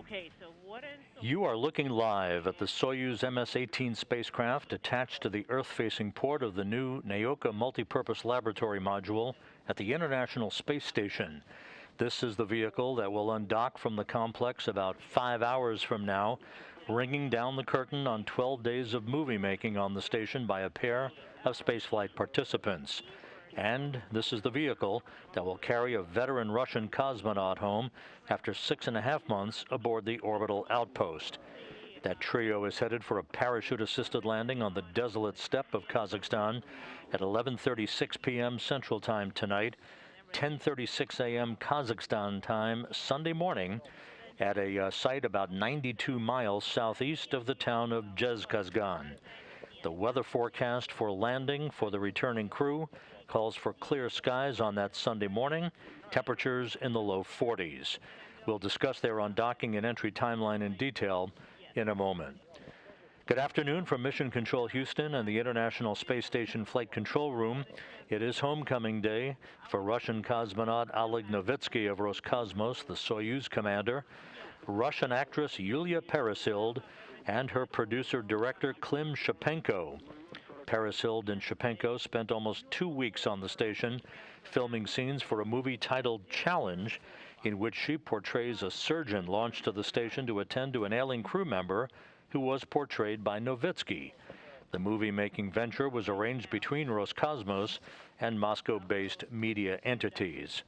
Okay, so what is... You are looking live at the Soyuz MS-18 spacecraft attached to the Earth-facing port of the new Nauka Multipurpose Laboratory Module at the International Space Station. This is the vehicle that will undock from the complex about 5 hours from now, ringing down the curtain on 12 days of movie-making on the station by a pair of spaceflight participants. And this is the vehicle that will carry a veteran Russian cosmonaut home after 6.5 months aboard the orbital outpost. That trio is headed for a parachute-assisted landing on the desolate steppe of Kazakhstan at 11:36 p.m. Central Time tonight, 10:36 a.m. Kazakhstan time Sunday morning at a site about 92 miles southeast of the town of Zhezkazgan. The weather forecast for landing for the returning crew calls for clear skies on that Sunday morning, temperatures in the low 40s. We'll discuss their undocking and entry timeline in detail in a moment. Good afternoon from Mission Control Houston and the International Space Station Flight Control Room. It is homecoming day for Russian cosmonaut Oleg Novitskiy of Roscosmos, the Soyuz commander, Russian actress Yulia Peresild, and her producer-director Klim Shipenko. Peresild and Shipenko spent almost 2 weeks on the station filming scenes for a movie titled Challenge, in which she portrays a surgeon launched to the station to attend to an ailing crew member who was portrayed by Novitskiy. The movie-making venture was arranged between Roscosmos and Moscow-based media entities.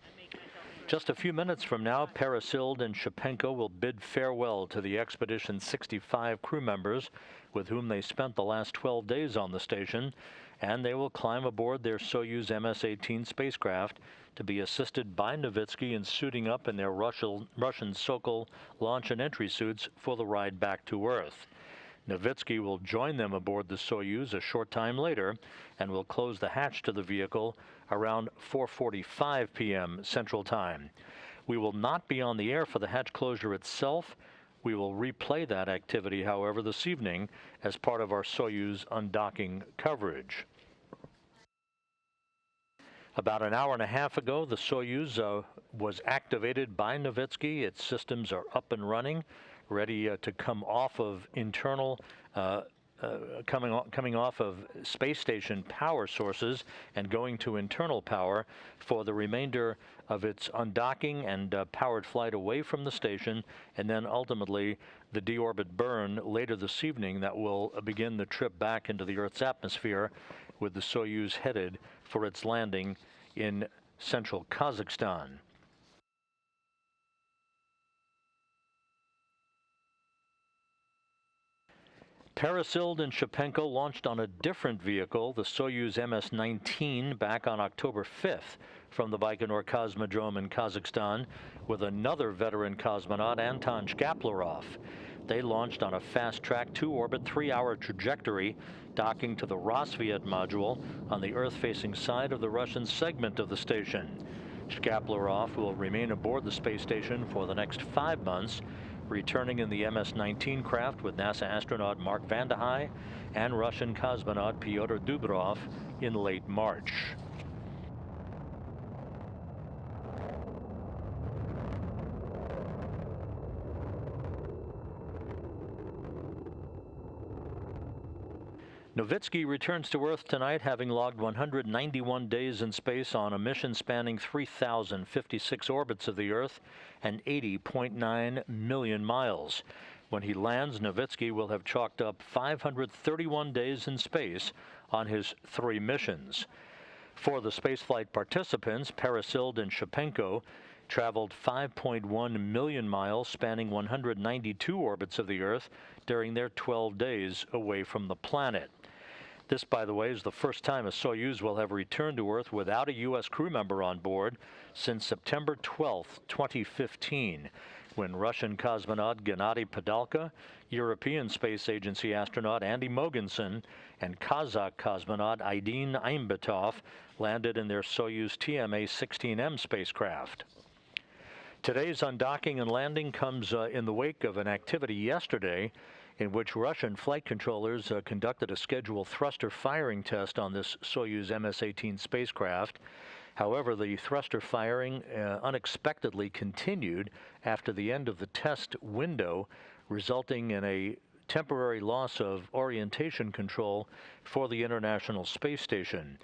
Just a few minutes from now, Peresild and Shipenko will bid farewell to the Expedition 65 crew members with whom they spent the last 12 days on the station, and they will climb aboard their Soyuz MS-18 spacecraft to be assisted by Novitskiy in suiting up in their Russian Sokol launch and entry suits for the ride back to Earth. Novitskiy will join them aboard the Soyuz a short time later and will close the hatch to the vehicle around 4:45 p.m. Central Time. We will not be on the air for the hatch closure itself. We will replay that activity, however, this evening as part of our Soyuz undocking coverage. About an hour and a half ago, the Soyuz was activated by Novitskiy. Its systems are up and running, ready to come off of internal, coming off of space station power sources and going to internal power for the remainder of its undocking and powered flight away from the station, and then ultimately the deorbit burn later this evening that will begin the trip back into the Earth's atmosphere, with the Soyuz headed for its landing in central Kazakhstan. Peresild and Shipenko launched on a different vehicle, the Soyuz MS-19, back on October 5th from the Baikonur Cosmodrome in Kazakhstan with another veteran cosmonaut, Anton Shkaplerov. They launched on a fast-track 2-orbit 3-hour trajectory, docking to the Rosviet module on the Earth-facing side of the Russian segment of the station. Shkaplerov will remain aboard the space station for the next 5 months, returning in the MS-19 craft with NASA astronaut Mark Vande Hei and Russian cosmonaut Pyotr Dubrov in late March. Novitskiy returns to Earth tonight, having logged 191 days in space on a mission spanning 3,056 orbits of the Earth and 80.9 million miles. When he lands, Novitskiy will have chalked up 531 days in space on his 3 missions. For the spaceflight participants, Peresild and Shipenko traveled 5.1 million miles, spanning 192 orbits of the Earth during their 12 days away from the planet. This, by the way, is the first time a Soyuz will have returned to Earth without a U.S. crew member on board since September 12, 2015, when Russian cosmonaut Gennady Padalka, European Space Agency astronaut Andy Mogensen, and Kazakh cosmonaut Aydin Aimbetov landed in their Soyuz TMA-16M spacecraft. Today's undocking and landing comes in the wake of an activity yesterday in which Russian flight controllers conducted a scheduled thruster firing test on this Soyuz MS-18 spacecraft. However, the thruster firing unexpectedly continued after the end of the test window, resulting in a temporary loss of orientation control for the International Space Station.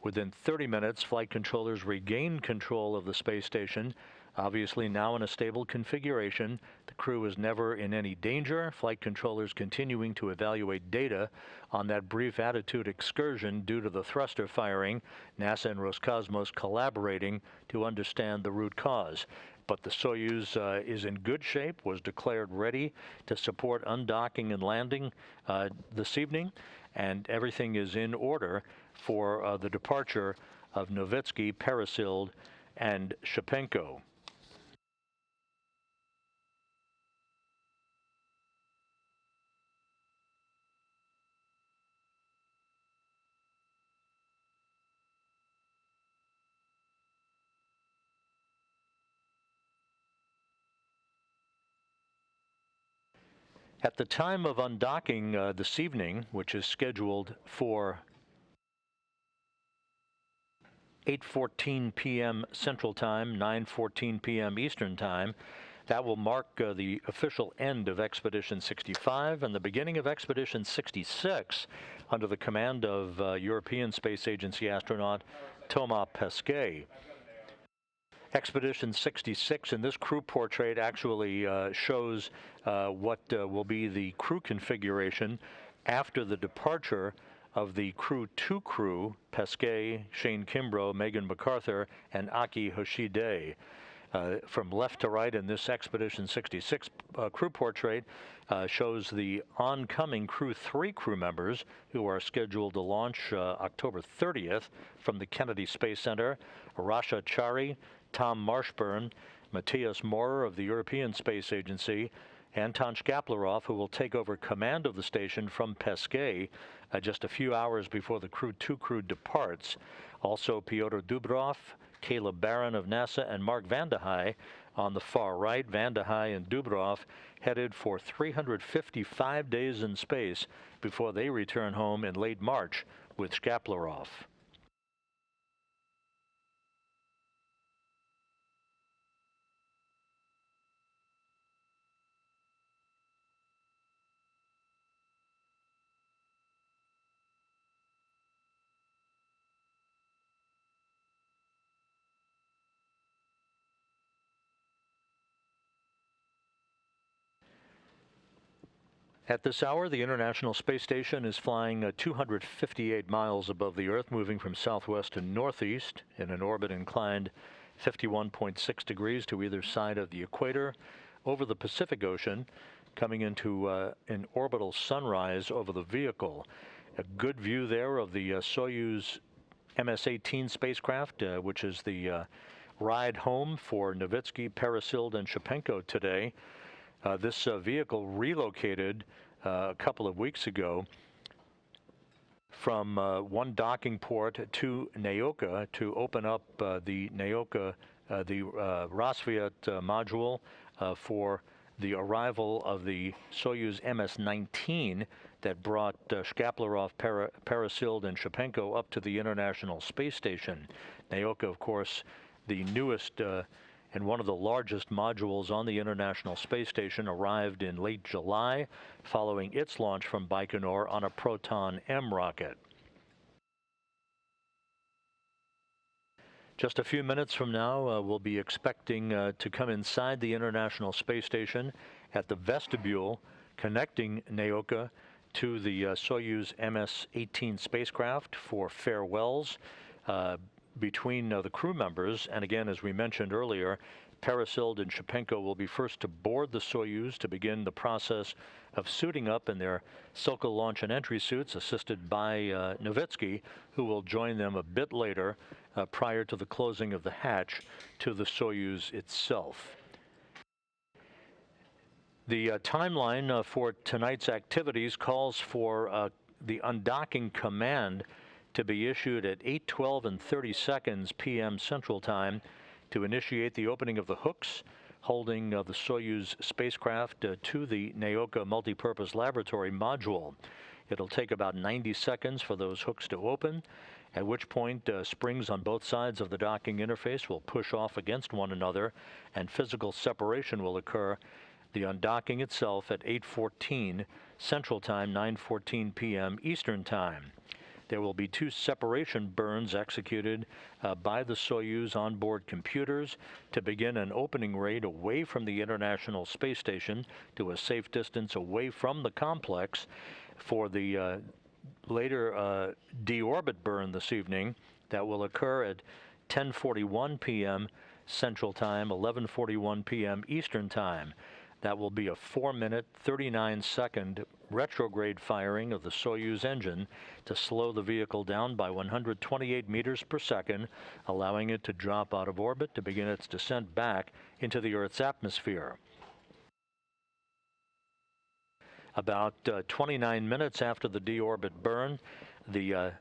Within 30 minutes, flight controllers regained control of the space station, obviously now in a stable configuration. The crew was never in any danger. Flight controllers continuing to evaluate data on that brief attitude excursion due to the thruster firing. NASA and Roscosmos collaborating to understand the root cause. But the Soyuz is in good shape, was declared ready to support undocking and landing this evening, and everything is in order for the departure of Novitskiy, Peresild, and Shipenko. At the time of undocking this evening, which is scheduled for 8:14 p.m. Central Time, 9:14 p.m. Eastern Time, that will mark the official end of Expedition 65 and the beginning of Expedition 66 under the command of European Space Agency astronaut Thomas Pesquet. Expedition 66 in this crew portrait actually shows what will be the crew configuration after the departure of the Crew 2 crew, Pesquet, Shane Kimbrough, Megan MacArthur, and Aki Hoshide. From left to right in this Expedition 66 crew portrait shows the oncoming Crew 3 crew members who are scheduled to launch October 30th from the Kennedy Space Center. Rasha Chari, Tom Marshburn, Matthias Maurer of the European Space Agency, Anton Shkaplerov, who will take over command of the station from Pesquet just a few hours before the Crew 2 crew departs. Also Pyotr Dubrov, Caleb Barron of NASA, and Mark Vande Hei on the far right. Vande Hei and Dubrov headed for 355 days in space before they return home in late March with Shkaplerov. At this hour, the International Space Station is flying 258 miles above the Earth, moving from southwest to northeast in an orbit inclined 51.6 degrees to either side of the equator over the Pacific Ocean, coming into an orbital sunrise over the vehicle. A good view there of the Soyuz MS-18 spacecraft, which is the ride home for Novitskiy, Peresild, and Shipenko today. This vehicle relocated a couple of weeks ago from one docking port to Nauka to open up the Nauka, the Rassvet module for the arrival of the Soyuz MS-19 that brought Shkaplerov, Peresild, and Shipenko up to the International Space Station. Nauka, of course, the newest and one of the largest modules on the International Space Station, arrived in late July following its launch from Baikonur on a Proton M rocket. Just a few minutes from now, we'll be expecting to come inside the International Space Station at the vestibule connecting Nauka to the Soyuz MS-18 spacecraft for farewells between the crew members. And again, as we mentioned earlier, Peresild and Shipenko will be first to board the Soyuz to begin the process of suiting up in their Silka launch and entry suits, assisted by Novitskiy, who will join them a bit later prior to the closing of the hatch to the Soyuz itself. The timeline for tonight's activities calls for the undocking command to be issued at 8:12 and 30 seconds p.m. Central Time to initiate the opening of the hooks holding the Soyuz spacecraft to the Nauka Multipurpose Laboratory module. It'll take about 90 seconds for those hooks to open, at which point springs on both sides of the docking interface will push off against one another and physical separation will occur. The undocking itself at 8:14 Central Time, 9:14 p.m. Eastern Time. There will be 2 separation burns executed by the Soyuz onboard computers to begin an opening rate away from the International Space Station to a safe distance away from the complex for the later deorbit burn this evening that will occur at 10:41 p.m. Central Time, 11:41 p.m. Eastern Time. That will be a 4-minute, 39-second retrograde firing of the Soyuz engine to slow the vehicle down by 128 meters per second, allowing it to drop out of orbit to begin its descent back into the Earth's atmosphere. About 29 minutes after the deorbit burn, the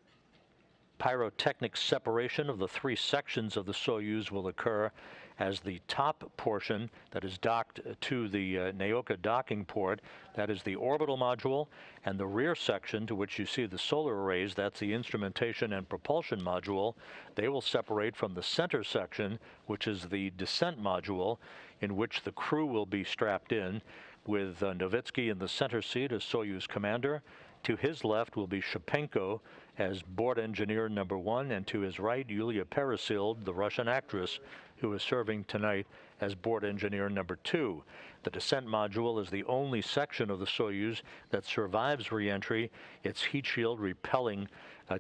pyrotechnic separation of the 3 sections of the Soyuz will occur as the top portion that is docked to the Nauka docking port, that is the orbital module, and the rear section to which you see the solar arrays, that's the instrumentation and propulsion module, they will separate from the center section, which is the descent module, in which the crew will be strapped in, with Novitskiy in the center seat as Soyuz commander. To his left will be Shipenko as board engineer number 1, and to his right, Yulia Peresild, the Russian actress, who is serving tonight as board engineer number 2. The descent module is the only section of the Soyuz that survives re-entry. Its heat shield repelling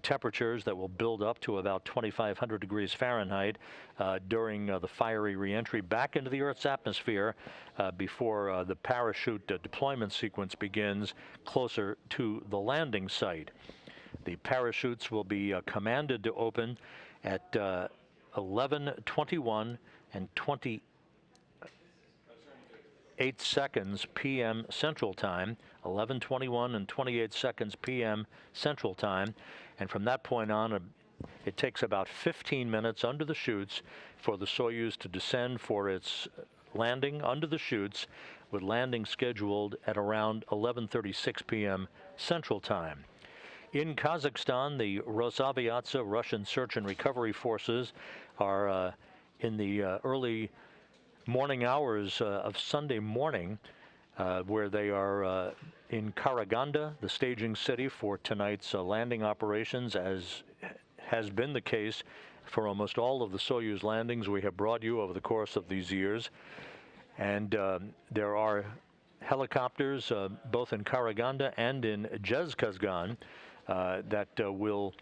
temperatures that will build up to about 2,500 degrees Fahrenheit during the fiery re-entry back into the Earth's atmosphere before the parachute deployment sequence begins closer to the landing site. The parachutes will be commanded to open at 11:21 and 28 seconds p.m. Central Time, 11:21 and 28 seconds p.m. Central Time, and from that point on, it takes about 15 minutes under the chutes for the Soyuz to descend for its landing under the chutes, with landing scheduled at around 11:36 p.m. Central Time. In Kazakhstan, the Rosaviatsa Russian Search and Recovery Forces are in the early morning hours of Sunday morning, where they are in Karaganda, the staging city for tonight's landing operations, as has been the case for almost all of the Soyuz landings we have brought you over the course of these years. And there are helicopters both in Karaganda and in Zhezkazgan that will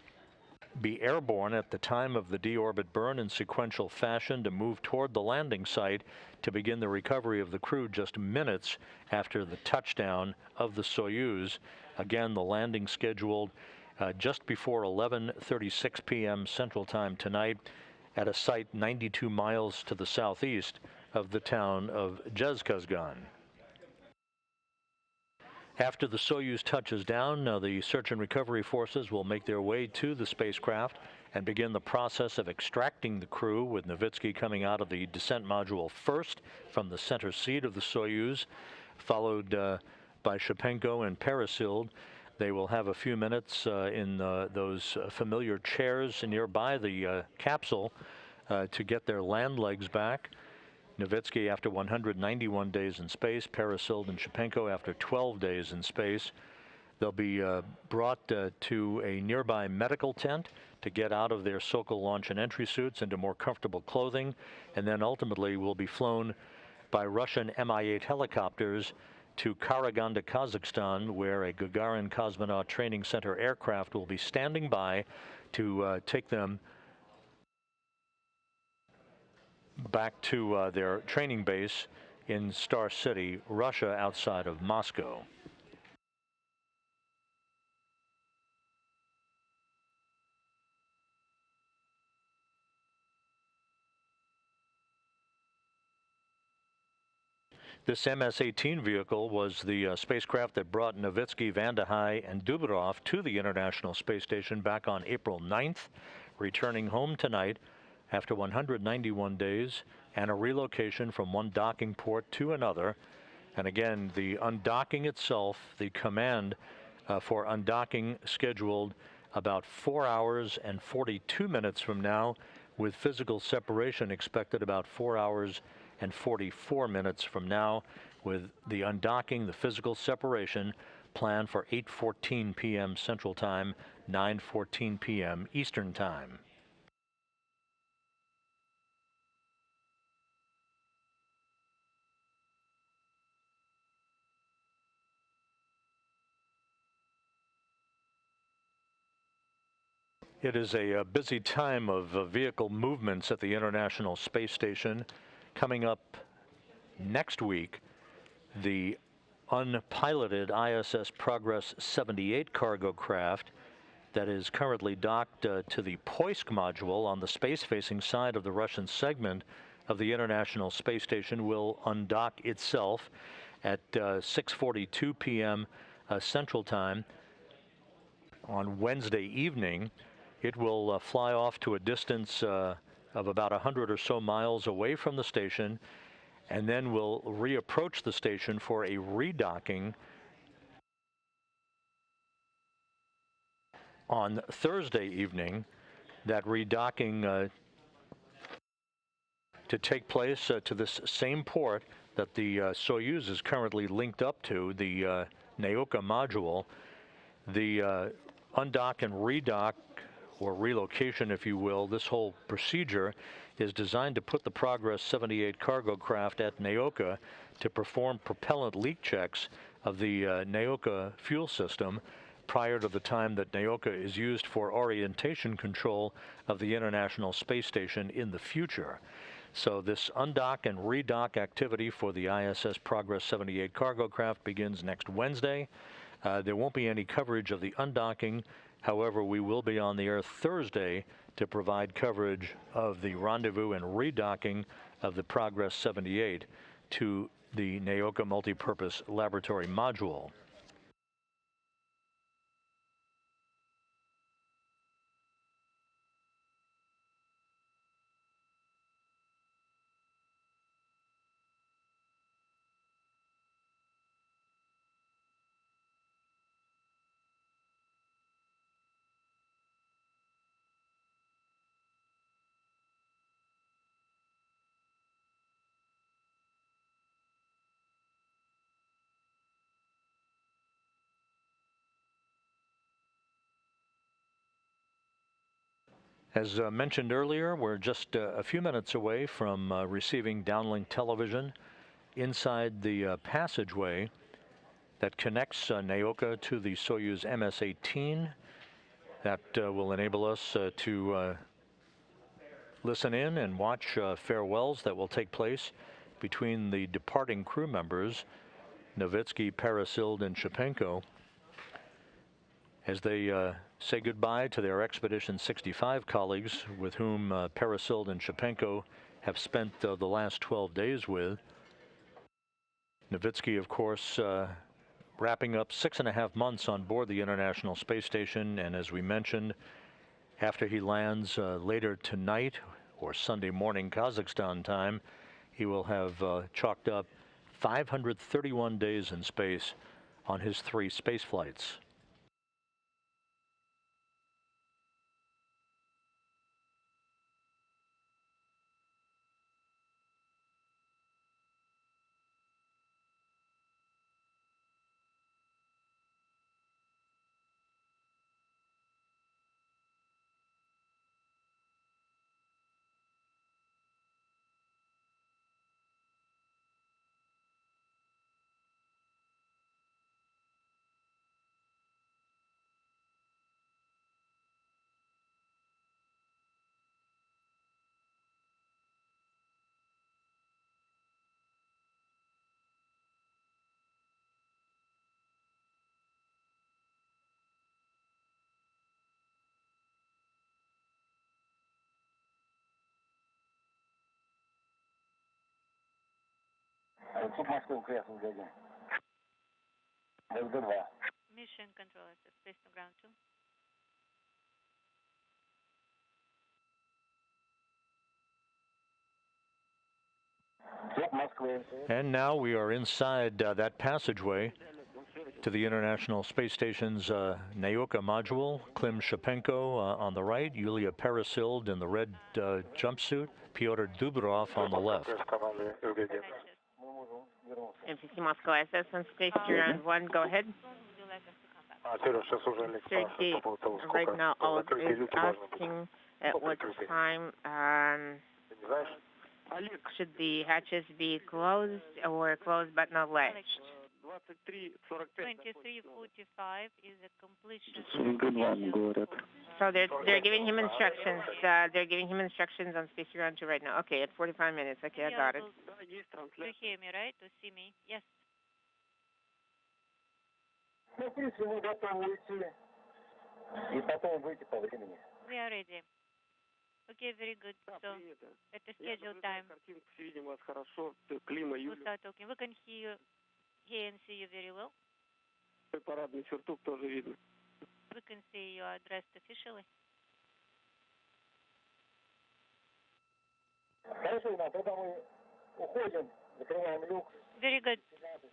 be airborne at the time of the deorbit burn in sequential fashion to move toward the landing site to begin the recovery of the crew just minutes after the touchdown of the Soyuz. Again, the landing scheduled just before 11:36 p.m. Central Time tonight at a site 92 miles to the southeast of the town of Zhezkazgan. After the Soyuz touches down, the search and recovery forces will make their way to the spacecraft and begin the process of extracting the crew, with Novitskiy coming out of the descent module first from the center seat of the Soyuz, followed by Shipenko and Peresild. They will have a few minutes in those familiar chairs nearby the capsule to get their land legs back. Novitskiy after 191 days in space, Peresild and Shipenko after 12 days in space. They'll be brought to a nearby medical tent to get out of their Sokol launch and entry suits into more comfortable clothing, and then ultimately will be flown by Russian Mi-8 helicopters to Karaganda, Kazakhstan, where a Gagarin Cosmonaut Training Center aircraft will be standing by to take them back to their training base in Star City, Russia, outside of Moscow. This MS-18 vehicle was the spacecraft that brought Novitskiy, Vande Hei, and Dubarov to the International Space Station back on April 9th, returning home tonight after 191 days and a relocation from one docking port to another. And again, the undocking itself, the command for undocking scheduled about 4 hours and 42 minutes from now, with physical separation expected about 4 hours and 44 minutes from now, with the undocking, the physical separation, planned for 8:14 p.m. Central Time, 9:14 p.m. Eastern Time. It is a busy time of vehicle movements at the International Space Station. Coming up next week, the unpiloted ISS Progress 78 cargo craft that is currently docked to the Poisk module on the space-facing side of the Russian segment of the International Space Station will undock itself at 6:42 p.m. Central Time on Wednesday evening. It will fly off to a distance of about 100 or so miles away from the station, and then will reapproach the station for a redocking on Thursday evening. That redocking to take place to this same port that the Soyuz is currently linked up to, the Nauka module. The undock and redock, or relocation, if you will, this whole procedure is designed to put the Progress 78 cargo craft at Nauka to perform propellant leak checks of the Nauka fuel system prior to the time that Nauka is used for orientation control of the International Space Station in the future. So this undock and redock activity for the ISS Progress 78 cargo craft begins next Wednesday. There won't be any coverage of the undocking. However, we will be on the air Thursday to provide coverage of the rendezvous and redocking of the Progress 78 to the Nauka Multipurpose Laboratory Module. As mentioned earlier, we're just a few minutes away from receiving downlink television inside the passageway that connects Nauka to the Soyuz MS-18. That will enable us to listen in and watch farewells that will take place between the departing crew members, Novitskiy, Peresild, and Shipenko, as they say goodbye to their Expedition 65 colleagues, with whom Peresild and Shipenko have spent the last 12 days with. Novitskiy, of course, wrapping up 6.5 months on board the International Space Station, and as we mentioned, after he lands later tonight or Sunday morning Kazakhstan time, he will have chalked up 531 days in space on his 3 space flights. Mission control at Space to Ground 2. And now we are inside that passageway to the International Space Station's Nauka module. Klim Shipenko on the right, Yulia Peresild in the red jumpsuit, Pyotr Dubrov on the left. M-50 Moscow SS on stage 3 1, go ahead. Right now, Oleg is asking at what time should the hatches be closed or closed but not latched? 23:45 is a completion. So they're giving him instructions. They're giving him instructions on Space Ground 2 right now. Okay, at 45 minutes. Okay, I got it. To hear me, right? To see me? Yes. We are ready. Okay, very good. So, at the scheduled time, we'll start talking. We can hear and see you very well. We can see you are dressed officially. Very good.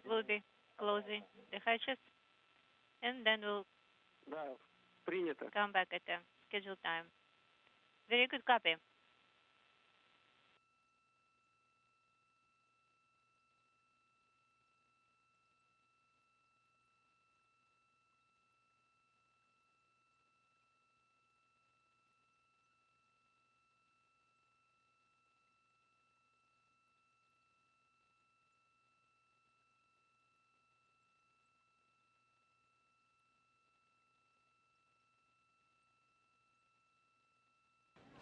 We'll be closing the hatches, and then we'll come back at the scheduled time. Very good, copy.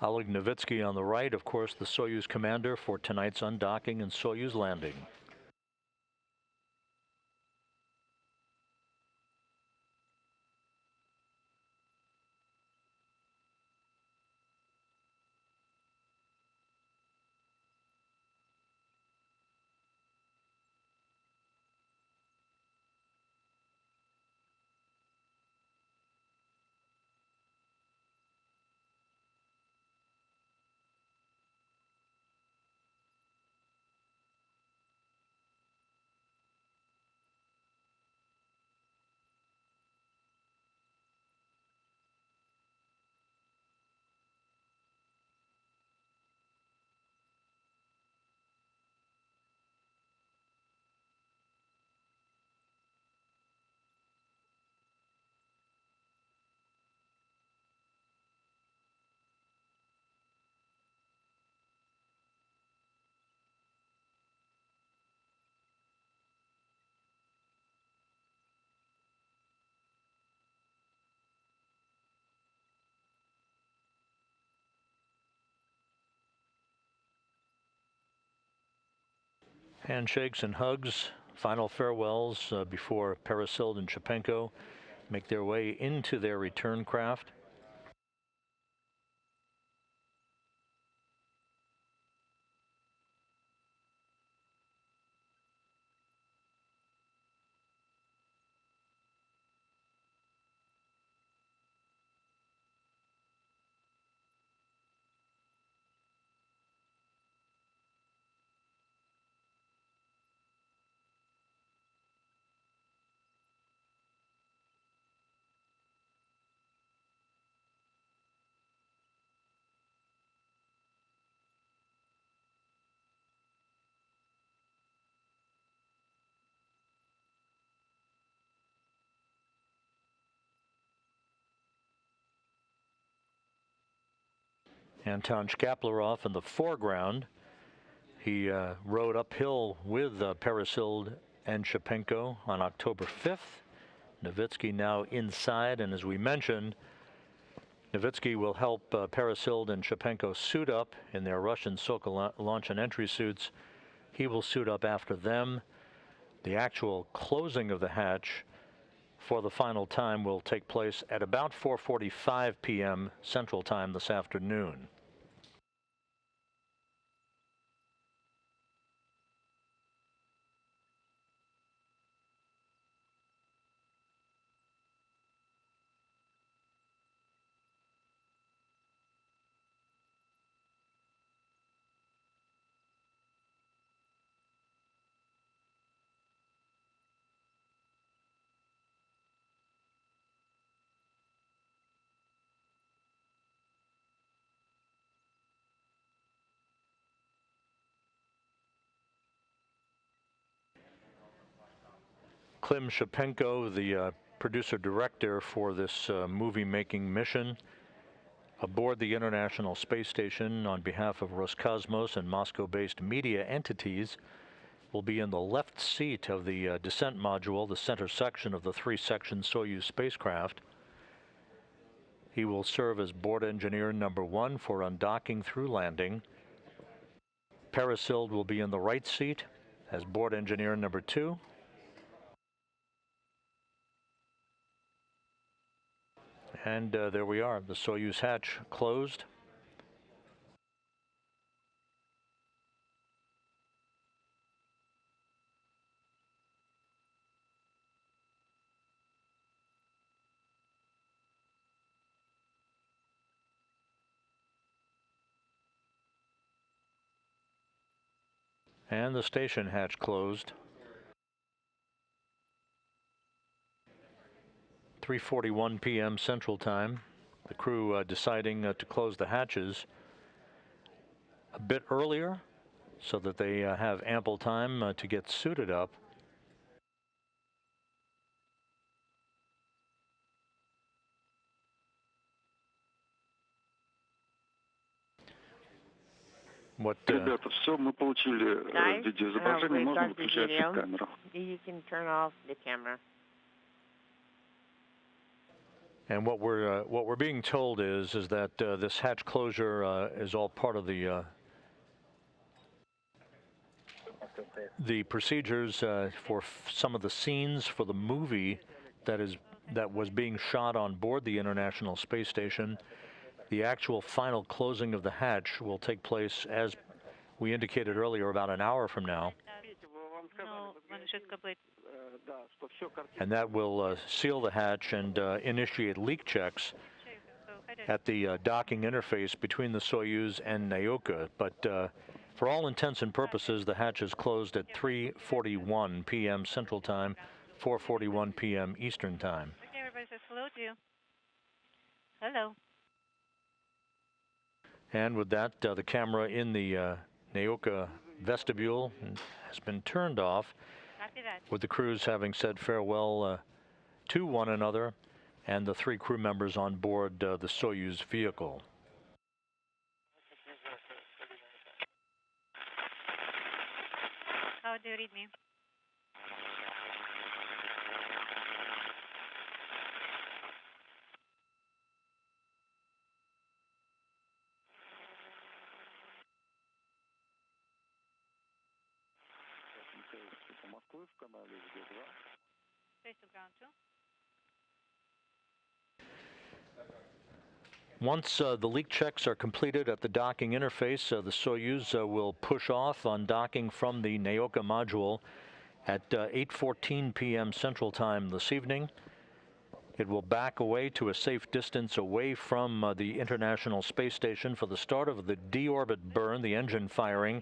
Oleg Novitskiy on the right, of course, the Soyuz commander for tonight's undocking and Soyuz landing. Handshakes and hugs, final farewells before Peresild and Shipenko make their way into their return craft. Anton Shkaplerov in the foreground. He rode uphill with Peresild and Shipenko on October 5th. Novitskiy now inside, and as we mentioned, Novitskiy will help Peresild and Shipenko suit up in their Russian Sokol launch and entry suits. He will suit up after them. The actual closing of the hatch for the final time will take place at about 4:45 p.m. Central Time this afternoon. Klim Shipenko, the producer-director for this movie-making mission, aboard the International Space Station on behalf of Roscosmos and Moscow-based media entities, will be in the left seat of the descent module, the center section of the three-section Soyuz spacecraft. He will serve as board engineer number 1 for undocking through landing. Peresild will be in the right seat as board engineer number 2. And there we are, the Soyuz hatch closed. And the station hatch closed. 3:41 p.m. Central Time. The crew deciding to close the hatches a bit earlier so that they have ample time to get suited up. What, Ребята, все, мы получили видеоизображение, можно выключать камеру. You can turn off the camera. And what we're being told is that this hatch closure is all part of the procedures for some of the scenes for the movie that was being shot on board the International Space Station. The actual final closing of the hatch will take place, as we indicated earlier, about an hour from now. And that will seal the hatch and initiate leak checks at the docking interface between the Soyuz and Nauka. But for all intents and purposes, the hatch is closed at 3:41 p.m. Central Time, 4:41 p.m. Eastern Time. Okay, everybody says hello to you. Hello. And with that, the camera in the Nauka vestibule has been turned off, with the crews having said farewell to one another and the 3 crew members on board the Soyuz vehicle. How do you read me? Face to ground 2. Once the leak checks are completed at the docking interface, the Soyuz will push off on docking from the Nauka module at 8:14 p.m. Central Time this evening. It will back away to a safe distance away from the International Space Station for the start of the deorbit burn, the engine firing,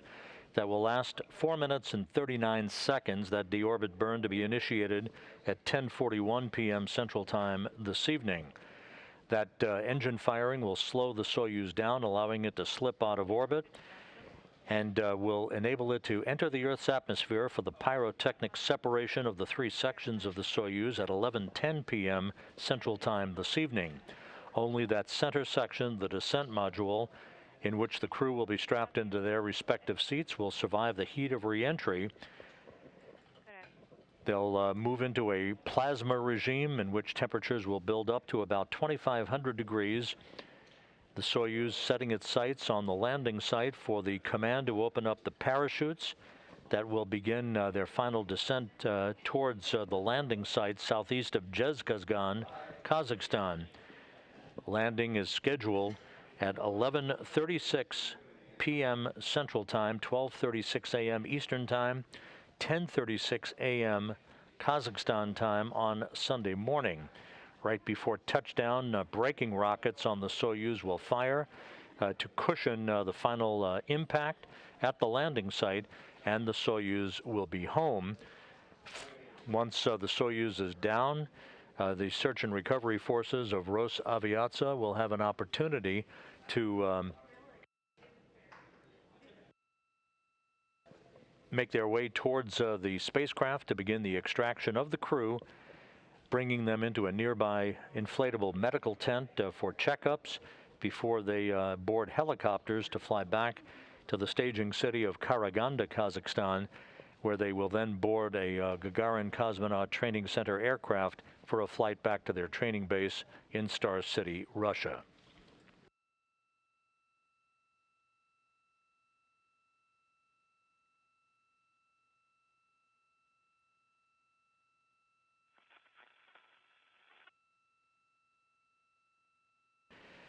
that will last 4 minutes and 39 seconds. That deorbit burn to be initiated at 10:41 p.m. Central Time this evening. That engine firing will slow the Soyuz down, allowing it to slip out of orbit, and will enable it to enter the Earth's atmosphere for the pyrotechnic separation of the 3 sections of the Soyuz at 11:10 p.m. Central Time this evening. Only that center section, the descent module, in which the crew will be strapped into their respective seats, will survive the heat of re-entry. They'll move into a plasma regime in which temperatures will build up to about 2,500 degrees. The Soyuz setting its sights on the landing site for the command to open up the parachutes that will begin their final descent towards the landing site southeast of Zhezkazgan, Kazakhstan. Landing is scheduled at 11:36 p.m. Central Time, 12:36 a.m. Eastern Time, 10:36 a.m. Kazakhstan time on Sunday morning. Right before touchdown, braking rockets on the Soyuz will fire to cushion the final impact at the landing site, and the Soyuz will be home. Once the Soyuz is down, the search and recovery forces of Rosaviatsia will have an opportunity to make their way towards the spacecraft to begin the extraction of the crew, bringing them into a nearby inflatable medical tent for checkups before they board helicopters to fly back to the staging city of Karaganda, Kazakhstan, where they will then board a Gagarin Cosmonaut Training Center aircraft for a flight back to their training base in Star City, Russia.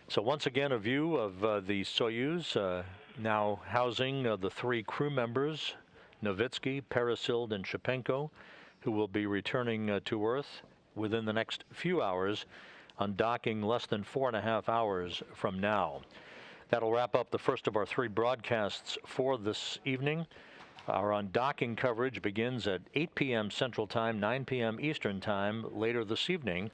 So once again, a view of the Soyuz, now housing the 3 crew members, Novitskiy, Peresild, and Shipenko, who will be returning to Earth within the next few hours, undocking less than 4.5 hours from now. That'll wrap up the first of our 3 broadcasts for this evening. Our undocking coverage begins at 8 p.m. Central Time, 9 p.m. Eastern Time later this evening,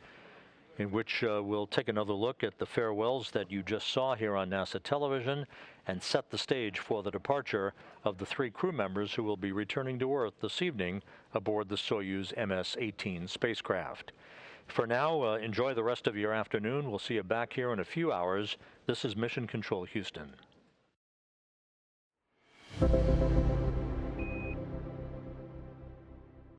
in which we'll take another look at the farewells that you just saw here on NASA television and set the stage for the departure of the 3 crew members who will be returning to Earth this evening aboard the Soyuz MS-18 spacecraft. For now, enjoy the rest of your afternoon. We'll see you back here in a few hours. This is Mission Control Houston.